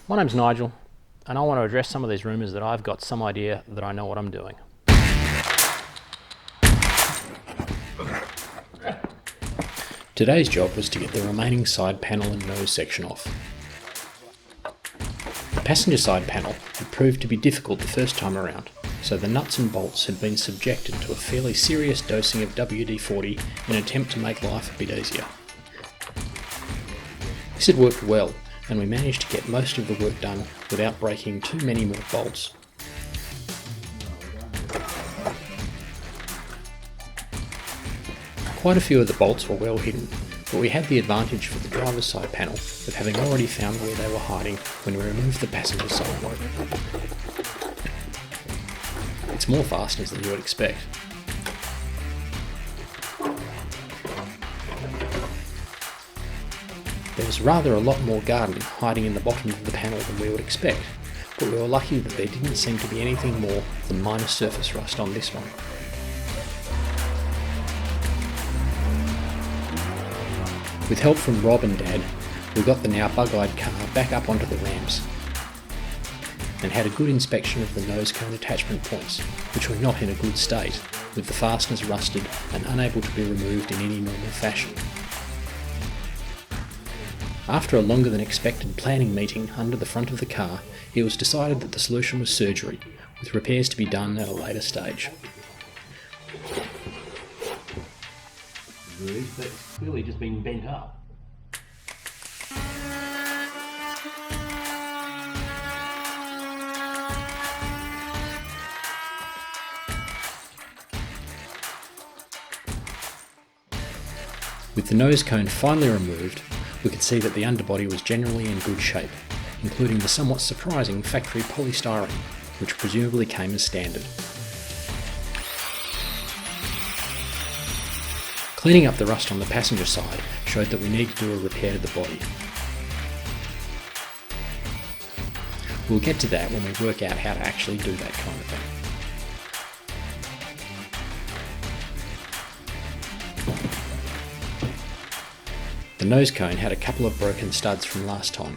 My name's Nigel, and I want to address some of these rumours that I've got some idea that I know what I'm doing. Today's job was to get the remaining side panel and nose section off. The passenger side panel had proved to be difficult the first time around, so the nuts and bolts had been subjected to a fairly serious dosing of WD-40 in an attempt to make life a bit easier. This had worked well, and we managed to get most of the work done without breaking too many more bolts. Quite a few of the bolts were well hidden, but we had the advantage for the driver's side panel of having already found where they were hiding when we removed the passenger side one. It's more fasteners than you would expect. There was rather a lot more garden hiding in the bottom of the panel than we would expect, but we were lucky that there didn't seem to be anything more than minor surface rust on this one. With help from Rob and Dad, we got the now bug-eyed car back up onto the ramps and had a good inspection of the nose cone attachment points, which were not in a good state, with the fasteners rusted and unable to be removed in any normal fashion. After a longer than expected planning meeting under the front of the car, it was decided that the solution was surgery, with repairs to be done at a later stage. But it's clearly just been bent up. With the nose cone finally removed, we could see that the underbody was generally in good shape, including the somewhat surprising factory polystyrene, which presumably came as standard. Cleaning up the rust on the passenger side showed that we need to do a repair to the body. We'll get to that when we work out how to actually do that kind of thing. The nose cone had a couple of broken studs from last time,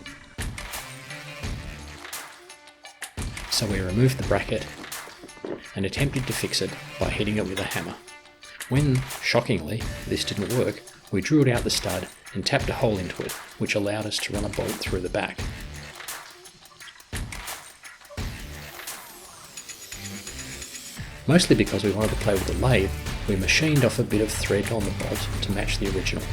so we removed the bracket and attempted to fix it by hitting it with a hammer. When, shockingly, this didn't work, we drilled out the stud and tapped a hole into it, which allowed us to run a bolt through the back. Mostly because we wanted to play with the lathe, we machined off a bit of thread on the bolt to match the original.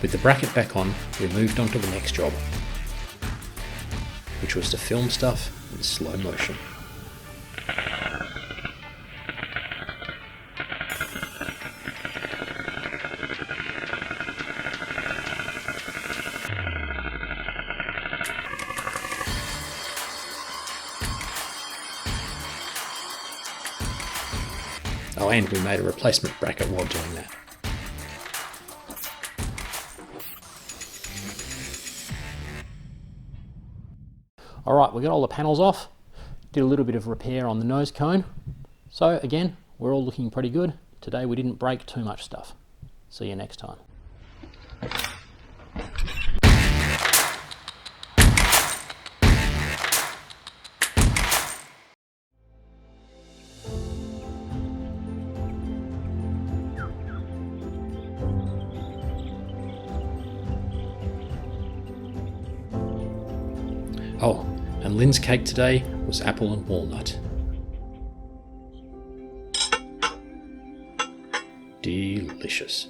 With the bracket back on, we moved on to the next job, which was to film stuff in slow motion. Oh, and we made a replacement bracket while doing that. Alright, we got all the panels off, did a little bit of repair on the nose cone, so again, we're all looking pretty good. Today we didn't break too much stuff. See you next time. Oh, and Lynn's cake today was apple and walnut. Delicious.